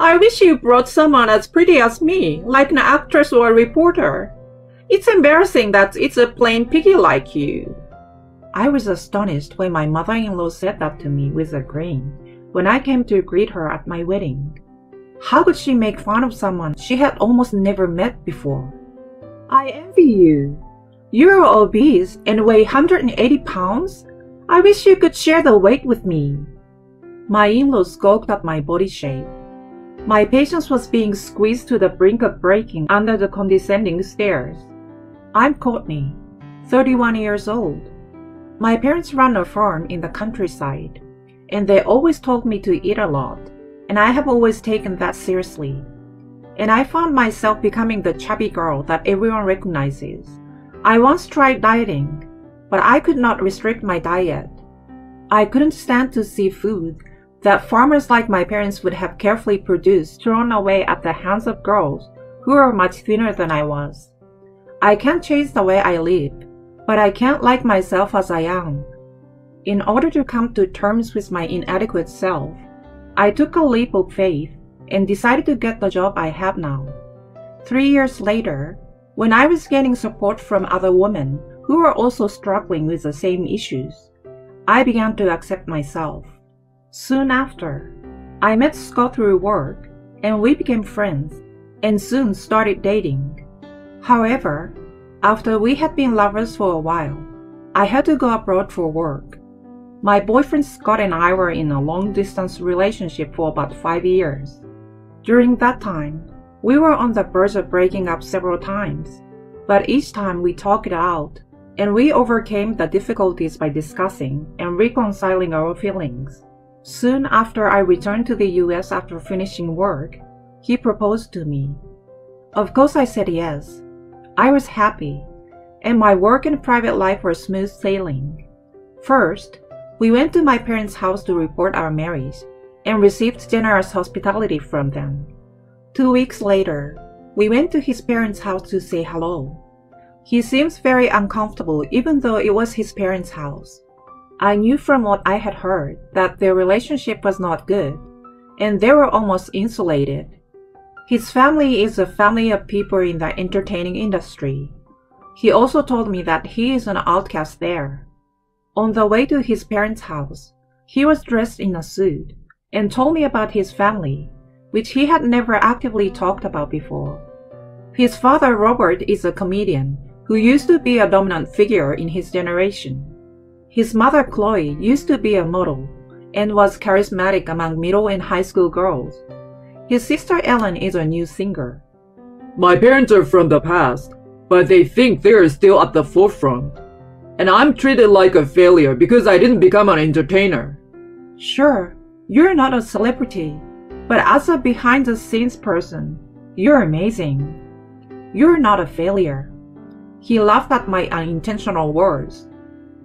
I wish you brought someone as pretty as me, like an actress or a reporter. It's embarrassing that it's a plain piggy like you. I was astonished when my mother-in-law said that to me with a grin when I came to greet her at my wedding. How could she make fun of someone she had almost never met before? I envy you. You're obese and weigh 180 pounds? I wish you could share the weight with me. My in-law scoffed at my body shape. My patience was being squeezed to the brink of breaking under the condescending stares. I'm Courtney, 31 years old. My parents run a farm in the countryside, and they always told me to eat a lot, and I have always taken that seriously. And I found myself becoming the chubby girl that everyone recognizes. I once tried dieting, but I could not restrict my diet. I couldn't stand to see food that farmers like my parents would have carefully produced thrown away at the hands of girls who were much thinner than I was. I can't change the way I live, but I can't like myself as I am. In order to come to terms with my inadequate self, I took a leap of faith and decided to get the job I have now. 3 years later, when I was getting support from other women who were also struggling with the same issues, I began to accept myself. Soon after, I met Scott through work, and we became friends, and soon started dating. However, after we had been lovers for a while, I had to go abroad for work. My boyfriend Scott and I were in a long-distance relationship for about 5 years. During that time, we were on the verge of breaking up several times, but each time we talked it out, and we overcame the difficulties by discussing and reconciling our feelings. Soon after I returned to the US after finishing work, he proposed to me. Of course I said yes. I was happy, and my work and private life were smooth sailing. First, we went to my parents' house to report our marriage, and received generous hospitality from them. 2 weeks later, we went to his parents' house to say hello. He seems very uncomfortable even though it was his parents' house. I knew from what I had heard that their relationship was not good, and they were almost insulated. His family is a family of people in the entertaining industry. He also told me that he is an outcast there. On the way to his parents' house, he was dressed in a suit and told me about his family, which he had never actively talked about before. His father, Robert, is a comedian who used to be a dominant figure in his generation. His mother, Chloe, used to be a model and was charismatic among middle and high school girls. His sister Ellen is a new singer. My parents are from the past, but they think they're still at the forefront. And I'm treated like a failure because I didn't become an entertainer. Sure, you're not a celebrity, but as a behind-the-scenes person, you're amazing. You're not a failure. He laughed at my unintentional words.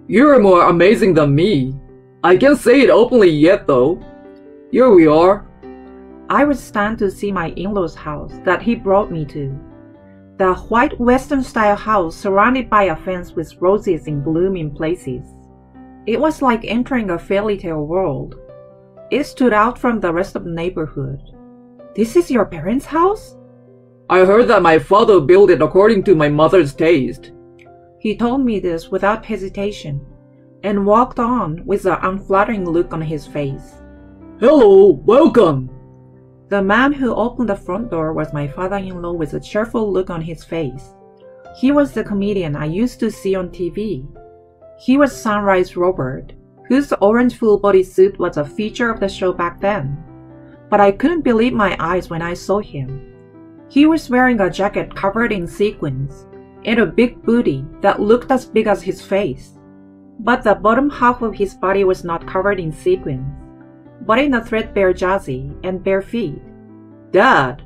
You're more amazing than me. I can't say it openly yet though. Here we are. I was stunned to see my in-laws' house that he brought me to. The white Western-style house surrounded by a fence with roses in bloom in places. It was like entering a fairy tale world. It stood out from the rest of the neighborhood. This is your parents' house? I heard that my father built it according to my mother's taste. He told me this without hesitation, and walked on with an unflattering look on his face. Hello, welcome! The man who opened the front door was my father-in-law with a cheerful look on his face. He was the comedian I used to see on TV. He was Sunrise Robert, whose orange full-body suit was a feature of the show back then. But I couldn't believe my eyes when I saw him. He was wearing a jacket covered in sequins, and a big booty that looked as big as his face. But the bottom half of his body was not covered in sequins, but in a threadbare jersey and bare feet. Dad,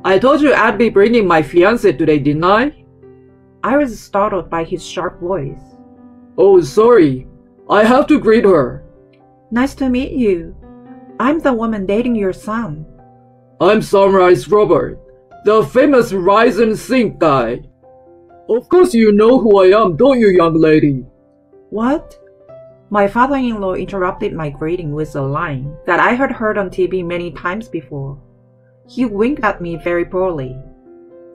I told you I'd be bringing my fiancée today, didn't I? I was startled by his sharp voice. Oh, sorry. I have to greet her. Nice to meet you. I'm the woman dating your son. I'm Sunrise Robert, the famous Rise and Sink guy. Of course you know who I am, don't you, young lady? What? My father-in-law interrupted my greeting with a line that I had heard on TV many times before. He winked at me very poorly.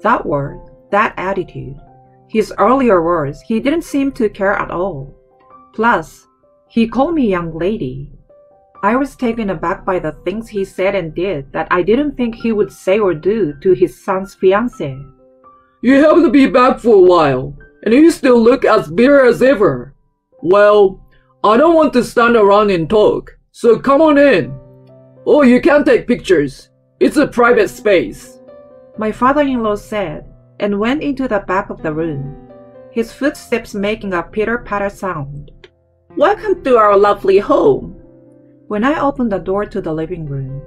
That word, that attitude, his earlier words, he didn't seem to care at all. Plus, he called me young lady. I was taken aback by the things he said and did that I didn't think he would say or do to his son's fiancée. You happen to be back for a while, and you still look as bitter as ever. Well, I don't want to stand around and talk, so come on in. Oh, you can't take pictures. It's a private space. My father-in-law said, and went into the back of the room, his footsteps making a pitter-patter sound. Welcome to our lovely home. When I opened the door to the living room,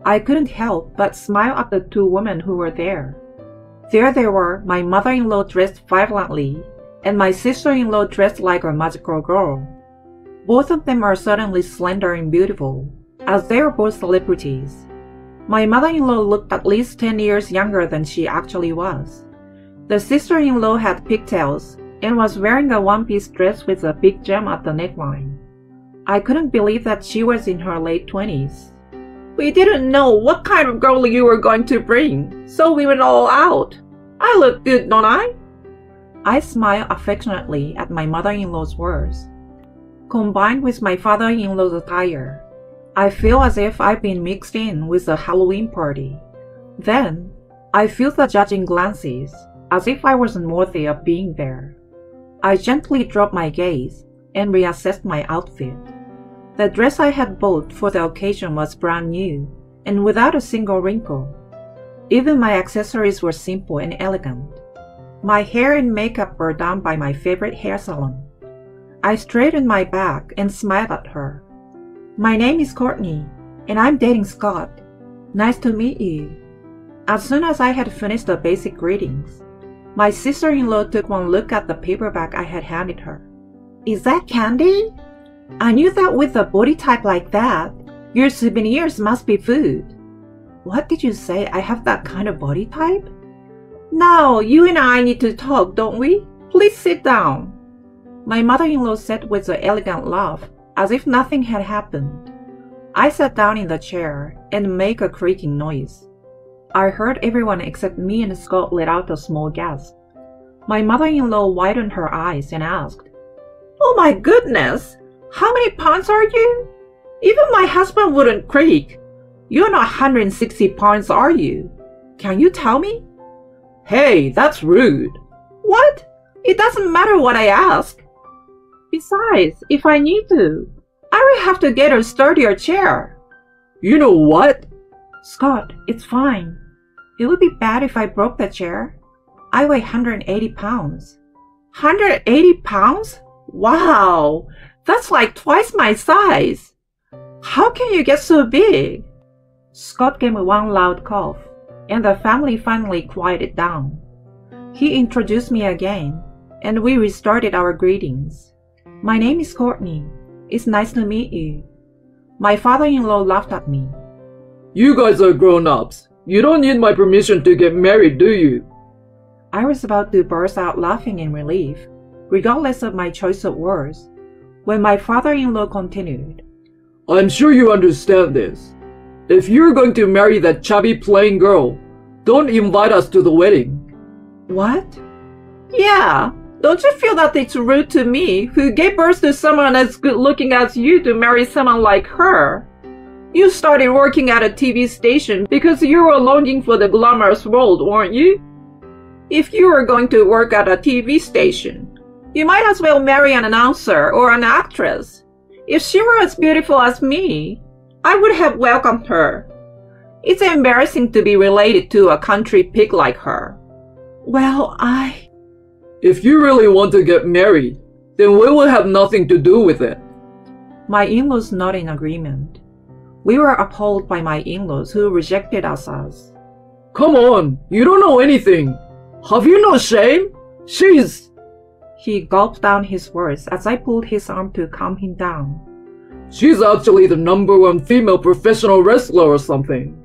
I couldn't help but smile at the two women who were there. There they were, my mother-in-law dressed violently, and my sister-in-law dressed like a magical girl. Both of them are certainly slender and beautiful, as they are both celebrities. My mother-in-law looked at least 10 years younger than she actually was. The sister-in-law had pigtails and was wearing a one-piece dress with a big gem at the neckline. I couldn't believe that she was in her late 20s. We didn't know what kind of girl you were going to bring, so we went all out. I look good, don't I? I smiled affectionately at my mother-in-law's words. Combined with my father-in-law's attire, I feel as if I've been mixed in with a Halloween party. Then, I feel the judging glances, as if I wasn't worthy of being there. I gently dropped my gaze and reassessed my outfit. The dress I had bought for the occasion was brand new and without a single wrinkle. Even my accessories were simple and elegant. My hair and makeup were done by my favorite hair salon. I straightened my back and smiled at her. My name is Courtney, and I'm dating Scott. Nice to meet you. As soon as I had finished the basic greetings, my sister-in-law took one look at the paperback I had handed her. Is that candy? I knew that with a body type like that, your souvenirs must be food. What did you say? I have that kind of body type? Now, you and I need to talk, don't we? Please sit down. My mother-in-law said with an elegant laugh, as if nothing had happened. I sat down in the chair and made a creaking noise. I heard everyone except me and Scott let out a small gasp. My mother-in-law widened her eyes and asked, Oh my goodness! How many pounds are you? Even my husband wouldn't creak. You're not 160 pounds, are you? Can you tell me? Hey, that's rude. What? It doesn't matter what I ask. Besides, if I need to, I will have to get a sturdier chair. You know what? Scott, it's fine. It would be bad if I broke the chair. I weigh 180 pounds. 180 pounds? Wow! That's like twice my size. How can you get so big? Scott gave me one loud cough, and the family finally quieted down. He introduced me again, and we restarted our greetings. My name is Courtney. It's nice to meet you. My father-in-law laughed at me. You guys are grown-ups. You don't need my permission to get married, do you? I was about to burst out laughing in relief, regardless of my choice of words, when my father-in-law continued. I'm sure you understand this. If you're going to marry that chubby plain girl, don't invite us to the wedding. What? Yeah, don't you feel that it's rude to me, who gave birth to someone as good-looking as you, to marry someone like her? You started working at a TV station because you were longing for the glamorous world, weren't you? If you were going to work at a TV station, you might as well marry an announcer or an actress. If she were as beautiful as me, I would have welcomed her. It's embarrassing to be related to a country pig like her. Well, If you really want to get married, then we will have nothing to do with it. My in-laws nodded in agreement. We were appalled by my in-laws who rejected us as. Come on, you don't know anything. Have you no shame? He gulped down his words as I pulled his arm to calm him down. She's actually the #1 female professional wrestler or something.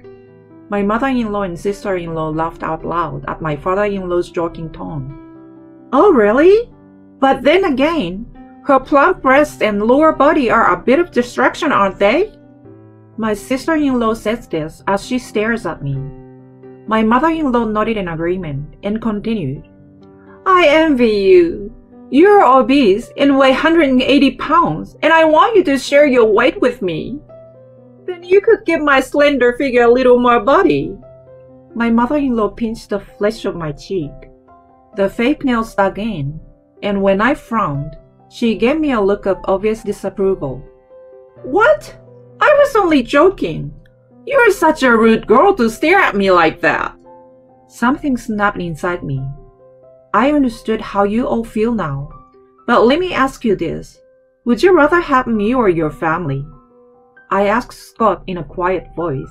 My mother-in-law and sister-in-law laughed out loud at my father-in-law's joking tone. Oh, really? But then again, her plump breasts and lower body are a bit of distraction, aren't they? My sister-in-law says this as she stares at me. My mother-in-law nodded in agreement and continued. I envy you. You're obese and weigh 180 pounds, and I want you to share your weight with me. Then you could give my slender figure a little more body. My mother-in-law pinched the flesh of my cheek. The fake nails dug in, and when I frowned, she gave me a look of obvious disapproval. What? I was only joking. You're such a rude girl to stare at me like that. Something snapped inside me. I understood how you all feel now. But let me ask you this. Would you rather have me or your family? I asked Scott in a quiet voice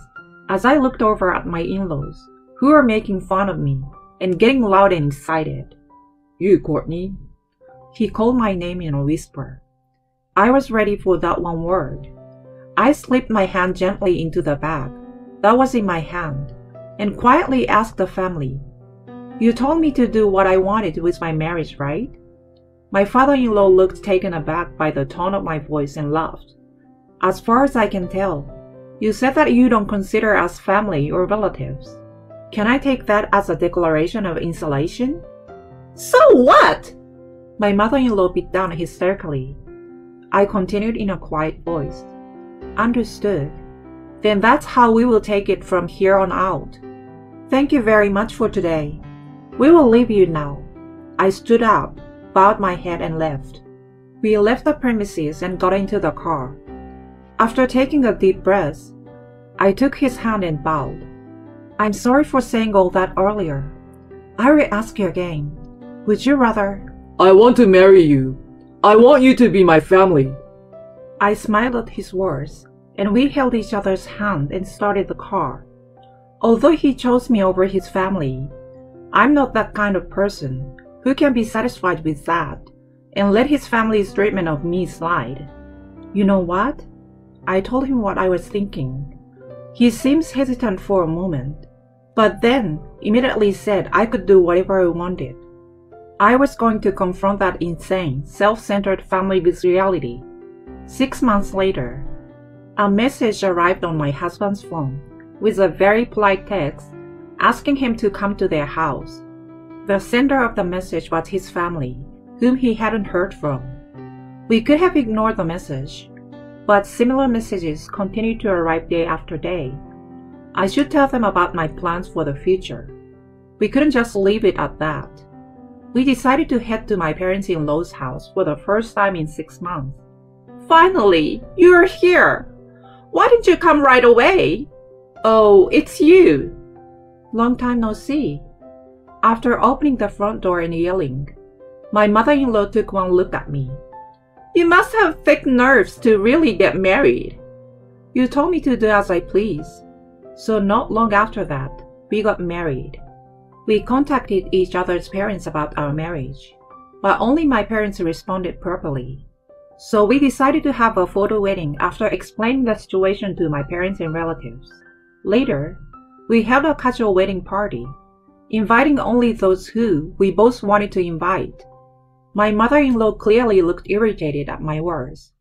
as I looked over at my in-laws, who were making fun of me and getting loud and excited. You, Courtney. He called my name in a whisper. I was ready for that one word. I slipped my hand gently into the bag that was in my hand and quietly asked the family, You told me to do what I wanted with my marriage, right? My father-in-law looked taken aback by the tone of my voice and laughed. As far as I can tell, you said that you don't consider us family or relatives. Can I take that as a declaration of insulation? So what? My mother-in-law beat down hysterically. I continued in a quiet voice. Understood. Then that's how we will take it from here on out. Thank you very much for today. We will leave you now. I stood up, bowed my head and left. We left the premises and got into the car. After taking a deep breath, I took his hand and bowed. I'm sorry for saying all that earlier. I will ask you again. Would you rather? I want to marry you. I want you to be my family. I smiled at his words, and we held each other's hand and started the car. Although he chose me over his family, I'm not that kind of person who can be satisfied with that and let his family's treatment of me slide. You know what? I told him what I was thinking. He seems hesitant for a moment, but then immediately said I could do whatever I wanted. I was going to confront that insane, self-centered family with reality. 6 months later, a message arrived on my husband's phone with a very polite text asking him to come to their house. The sender of the message was his family, whom he hadn't heard from. We could have ignored the message, but similar messages continued to arrive day after day. I should tell them about my plans for the future. We couldn't just leave it at that. We decided to head to my parents-in-law's house for the first time in 6 months. Finally, you're here! Why didn't you come right away? Oh, it's you! Long time no see. After opening the front door and yelling, my mother-in-law took one look at me. You must have thick nerves to really get married. You told me to do as I please. So not long after that, we got married. We contacted each other's parents about our marriage, but only my parents responded properly. So we decided to have a photo wedding after explaining the situation to my parents and relatives. Later, we held a casual wedding party, inviting only those who we both wanted to invite. My mother-in-law clearly looked irritated at my words.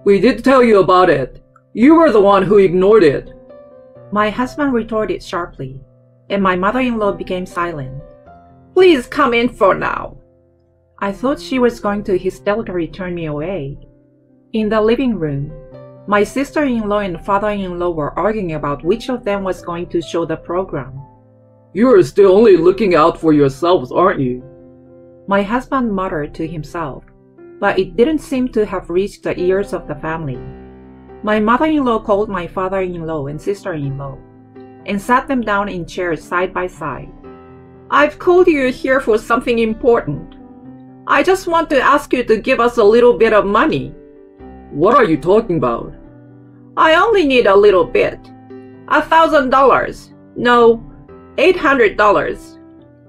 We did tell you about it. You were the one who ignored it. My husband retorted sharply, and my mother-in-law became silent. Please come in for now. I thought she was going to hysterically turn me away. In the living room, my sister-in-law and father-in-law were arguing about which of them was going to show the program. You are still only looking out for yourselves, aren't you? My husband muttered to himself, but it didn't seem to have reached the ears of the family. My mother-in-law called my father-in-law and sister-in-law and sat them down in chairs side by side. I've called you here for something important. I just want to ask you to give us a little bit of money. What are you talking about? I only need a little bit. $1,000. No, $800.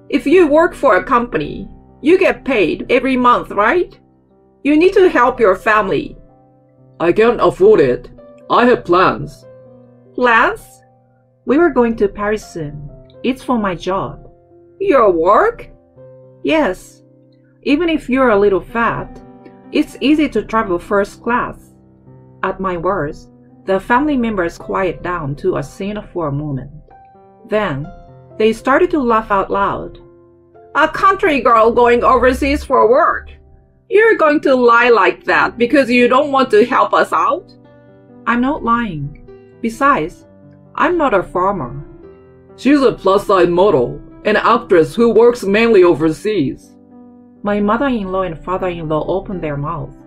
If you work for a company, you get paid every month, right? You need to help your family. I can't afford it. I have plans. Plans? We were going to Paris soon. It's for my job. Your work? Yes. Even if you're a little fat, it's easy to travel first class. At my words, the family members quieted down to a scene for a moment. Then, They started to laugh out loud. A country girl going overseas for work. You're going to lie like that because you don't want to help us out? I'm not lying. Besides, I'm not a farmer. She's a plus-size model, an actress who works mainly overseas. My mother-in-law and father-in-law opened their mouths.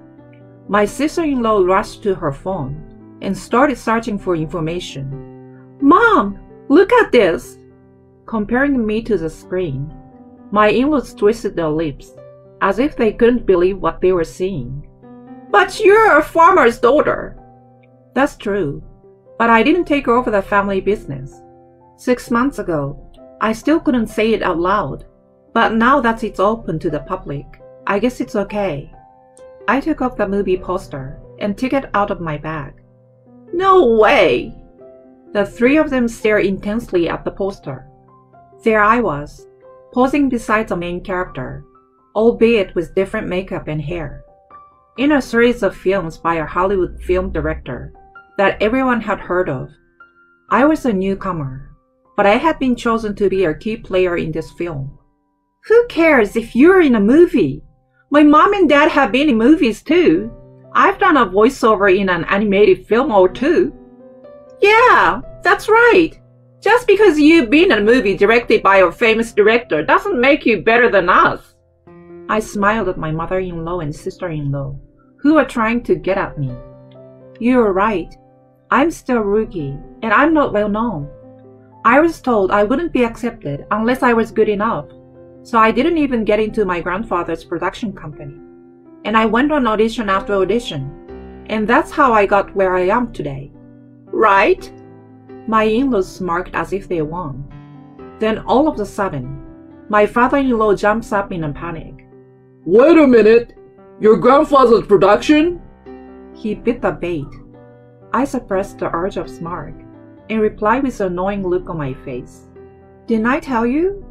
My sister-in-law rushed to her phone and started searching for information. Mom, look at this! Comparing me to the screen, my in-laws twisted their lips, as if they couldn't believe what they were seeing. But you're a farmer's daughter. That's true, but I didn't take over the family business. 6 months ago, I still couldn't say it out loud, but now that it's open to the public, I guess it's okay. I took off the movie poster and took it out of my bag. No way! The three of them stared intensely at the poster. There I was, posing beside the main character, albeit with different makeup and hair, in a series of films by a Hollywood film director that everyone had heard of. I was a newcomer, but I had been chosen to be a key player in this film. Who cares if you're in a movie? My mom and dad have been in movies too. I've done a voiceover in an animated film or two. Yeah, that's right. Just because you've been in a movie directed by a famous director doesn't make you better than us. I smiled at my mother-in-law and sister-in-law, who were trying to get at me. You're right. I'm still a rookie, and I'm not well known. I was told I wouldn't be accepted unless I was good enough, so I didn't even get into my grandfather's production company. And I went on audition after audition, and that's how I got where I am today. Right? My in-laws smirked as if they won. Then all of a sudden, my father-in-law jumps up in a panic. Wait a minute! Your grandfather's production? He bit the bait. I suppressed the urge of smirk and replied with an annoying look on my face. Didn't I tell you?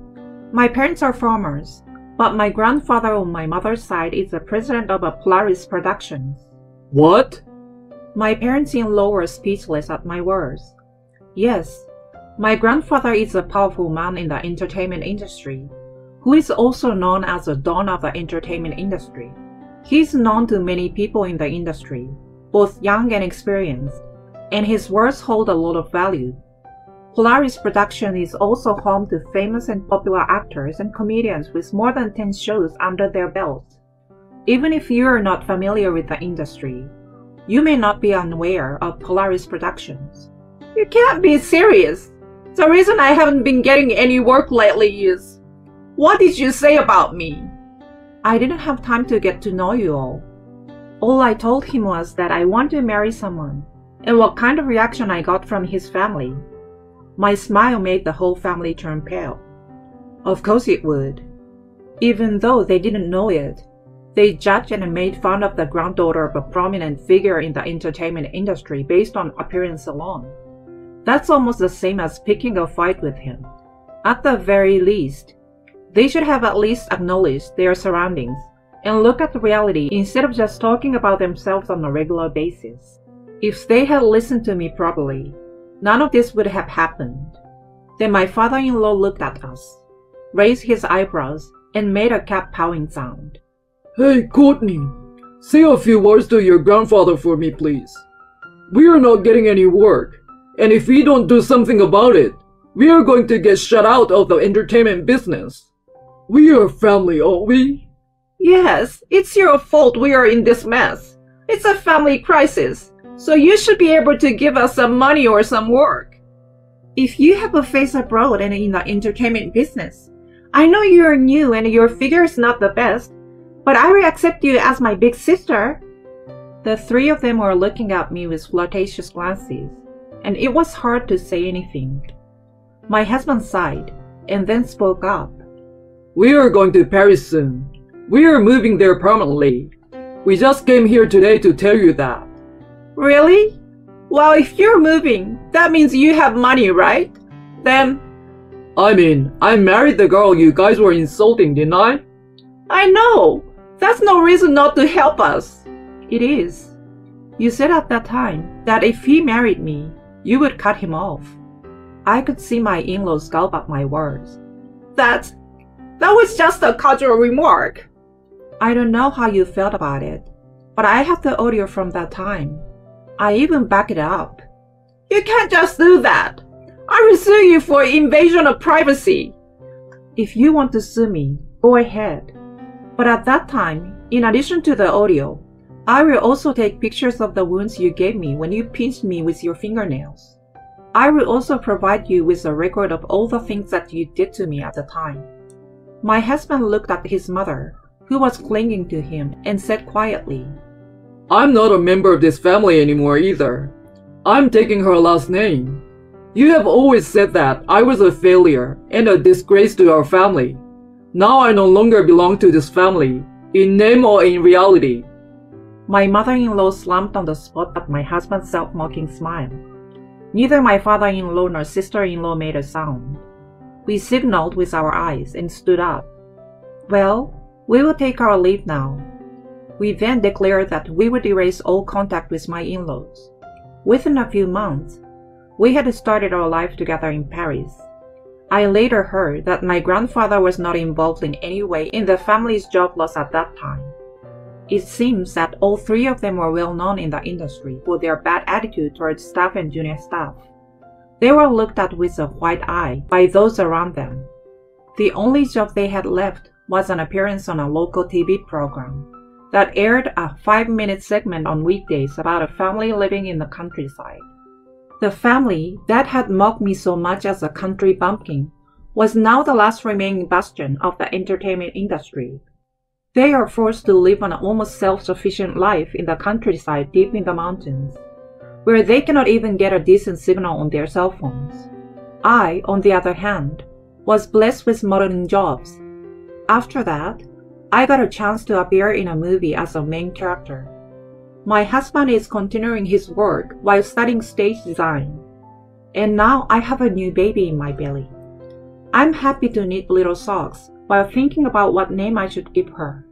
My parents are farmers, but my grandfather on my mother's side is the president of a Polaris Productions. What? My parents-in-law were speechless at my words. Yes, my grandfather is a powerful man in the entertainment industry, who is also known as the Don of the entertainment industry. He's known to many people in the industry, both young and experienced, and his words hold a lot of value. Polaris Production is also home to famous and popular actors and comedians with more than 10 shows under their belts. Even if you are not familiar with the industry, you may not be unaware of Polaris Productions. You can't be serious. The reason I haven't been getting any work lately is... What did you say about me? I didn't have time to get to know you all. All I told him was that I want to marry someone, and what kind of reaction I got from his family. My smile made the whole family turn pale. Of course it would. Even though they didn't know it, they judged and made fun of the granddaughter of a prominent figure in the entertainment industry based on appearance alone. That's almost the same as picking a fight with him. At the very least, they should have at least acknowledged their surroundings and look at the reality instead of just talking about themselves on a regular basis. If they had listened to me properly, none of this would have happened. Then my father-in-law looked at us, raised his eyebrows, and made a cat-pawing sound. Hey, Courtney, say a few words to your grandfather for me, please. We are not getting any work, and if we don't do something about it, we are going to get shut out of the entertainment business. We are family, aren't we? Yes, it's your fault we are in this mess. It's a family crisis, so you should be able to give us some money or some work. If you have a face abroad and in the entertainment business, I know you are new and your figure is not the best, but I will accept you as my big sister. The three of them were looking at me with flirtatious glances, and it was hard to say anything. My husband sighed, and then spoke up. We are going to Paris soon. We are moving there permanently. We just came here today to tell you that. Really? Well, if you're moving, that means you have money, right? Then... I married the girl you guys were insulting, didn't I? I know! That's no reason not to help us. It is. You said at that time that if he married me, you would cut him off. I could see my in-laws gulp at my words. That was just a casual remark. I don't know how you felt about it, but I have the audio from that time. I even back it up. You can't just do that. I will sue you for invasion of privacy. If you want to sue me, go ahead. But at that time, in addition to the audio, I will also take pictures of the wounds you gave me when you pinched me with your fingernails. I will also provide you with a record of all the things that you did to me at the time. My husband looked at his mother, who was clinging to him, and said quietly, I'm not a member of this family anymore either. I'm taking her last name. You have always said that I was a failure and a disgrace to our family. Now I no longer belong to this family, in name or in reality. My mother-in-law slumped on the spot at my husband's self-mocking smile. Neither my father-in-law nor sister-in-law made a sound. We signaled with our eyes and stood up. Well, we will take our leave now. We then declared that we would erase all contact with my in-laws. Within a few months, we had started our life together in Paris. I later heard that my grandfather was not involved in any way in the family's job loss at that time. It seems that all three of them were well known in the industry for their bad attitude towards staff and junior staff. They were looked at with a white eye by those around them. The only job they had left was an appearance on a local TV program that aired a 5-minute segment on weekdays about a family living in the countryside. The family that had mocked me so much as a country bumpkin was now the last remaining bastion of the entertainment industry. They are forced to live an almost self-sufficient life in the countryside deep in the mountains, where they cannot even get a decent signal on their cell phones. I, on the other hand, was blessed with modeling jobs. After that, I got a chance to appear in a movie as a main character. My husband is continuing his work while studying stage design. And now I have a new baby in my belly. I'm happy to knit little socks while thinking about what name I should give her.